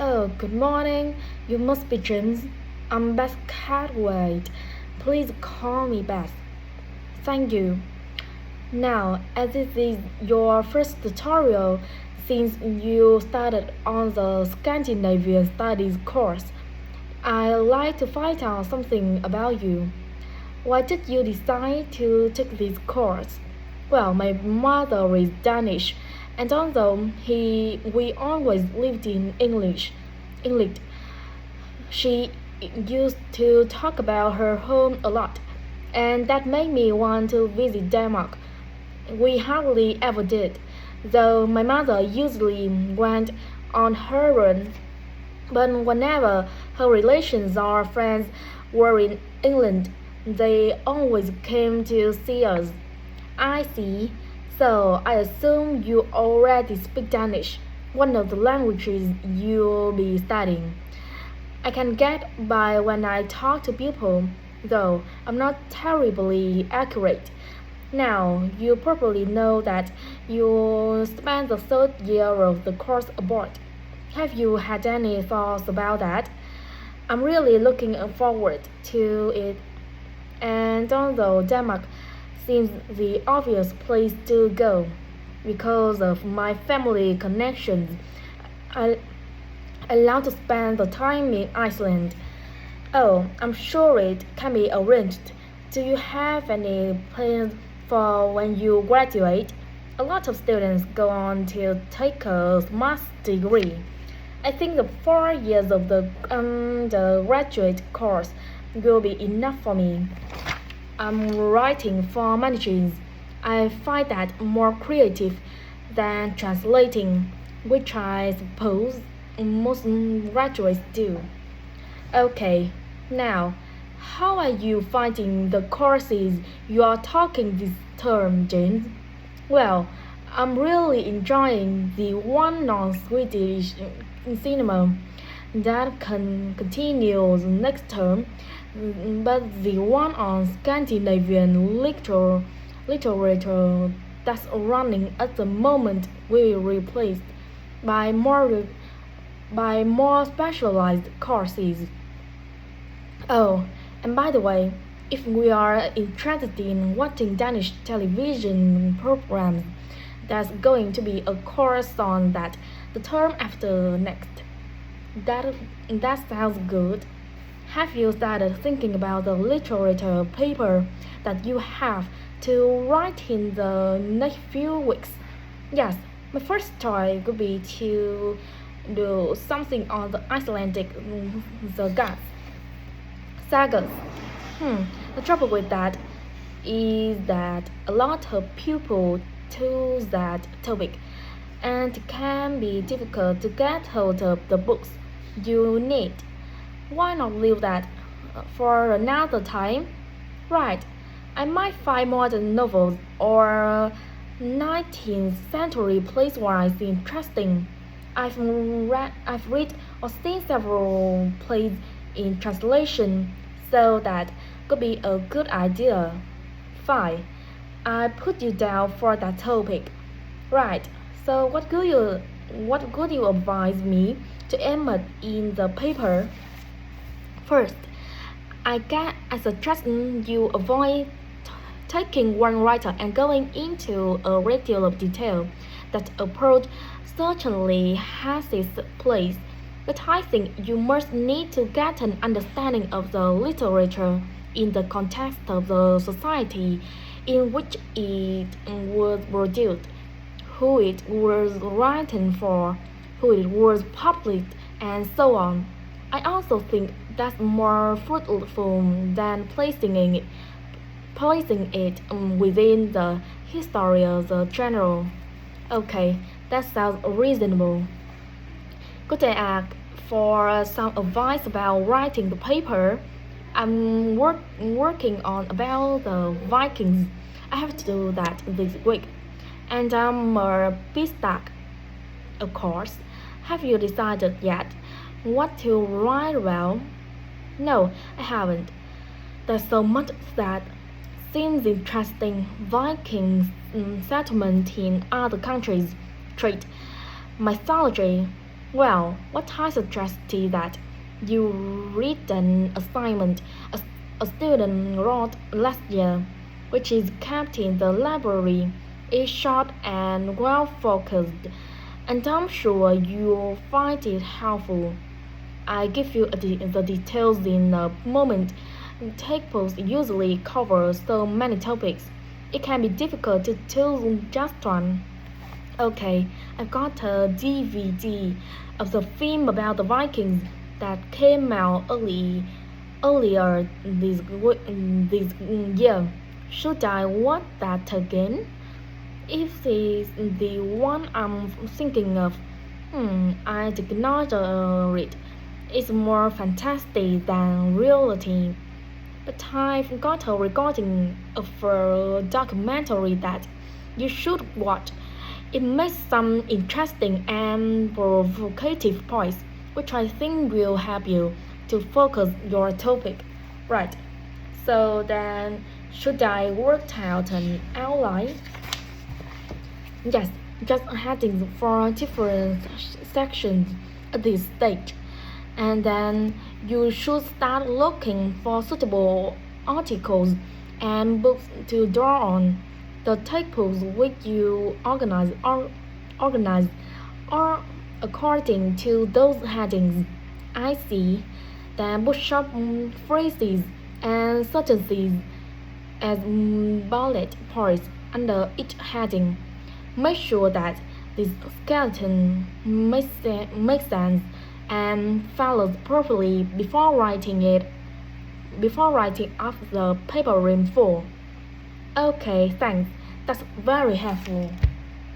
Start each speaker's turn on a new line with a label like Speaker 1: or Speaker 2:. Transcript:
Speaker 1: Oh, good morning. You must be James. I'm Beth Cartwright. Please call me Beth. Thank you. Now, as this is your first tutorial since you started on the Scandinavian Studies course, I'd like to find out something about you. Why did you decide to take this course? Well, my mother is Danish, and although we always lived in England, she used to talk about her home a lot, and that made me want to visit Denmark. We hardly ever did, though my mother usually went on her own. But whenever her relations or friends were in England, they always came to see us. I see. So I assume you already speak Danish, one of the languages you'll be studying. I can get by when I talk to people, though I'm not terribly accurate. Now, you probably know that you spent the third year of the course abroad. Have you had any thoughts about that? I'm really looking forward to it, and although Denmark seems the obvious place to go because of my family connections, I, I love to spend the time in Iceland. Oh, I'm sure it can be arranged. Do you have any plans for when you graduate? A lot of students go on to take a master's degree. I think the 4 years of the undergraduate course will be enough for me. I'm writing for managers. I find that more creative than translating, which I suppose most graduates do. Okay, now, how are you finding the courses you are taking this term, James? Well, I'm really enjoying the one on Swedish cinema that continues next term, but the one on Scandinavian literature that's running at the moment will be replaced by more specialized courses. Oh, and by the way, if we are interested in watching Danish television programs, there's going to be a course on that the term after next. That, that sounds good. Have you started thinking about the literature paper that you have to write in the next few weeks? Yes, my first choice would be to do something on the Icelandic sagas. The trouble with that is that a lot of people choose that topic, and it can be difficult to get hold of the books you need. Why not leave that for another time? Right, I might find modern novels or 19th century playwrights interesting. I've read or seen several plays in translation, so that could be a good idea. Fine, I put you down for that topic. Right, so what could you advise me to aim at in the paper? First, I suggest you avoid taking one writer and going into a regular detail. That approach certainly has its place, but I think you must need to get an understanding of the literature in the context of the society in which it was produced, who it was written for, who it was published, and so on. I also think that's more fruitful than placing it within the history of the genre. Okay, that sounds reasonable. Could I ask for some advice about writing the paper? I'm working on about the Vikings. I have to do that this week, and I'm a bit stuck. Of course, have you decided yet what to write about? No, I haven't. There's so much that seems interesting. Vikings settlement in other countries, trade, mythology. Well, what I suggest is that you read an assignment a student wrote last year, which is kept in the library. It's short and well focused, and I'm sure you'll find it helpful. I give you the details in a moment. Textbooks usually cover so many topics. It can be difficult to choose just one. Okay, I've got a DVD of the film about the Vikings that came out earlier this year. Should I watch that again? If this is the one I'm thinking of, I'd ignore it. It's more fantastic than reality. But I've got a recording of a documentary that you should watch. It makes some interesting and provocative points, which I think will help you to focus your topic. Right. So then, should I work out an outline? Yes, just headings for different sections at this stage. And then you should start looking for suitable articles and books to draw on. The textbooks which you organize are according to those headings. I see. Then bookshop phrases and sentences as bullet points under each heading. Make sure that this skeleton makes sense and follows properly before writing up the paper in full. Okay, thanks. That's very helpful.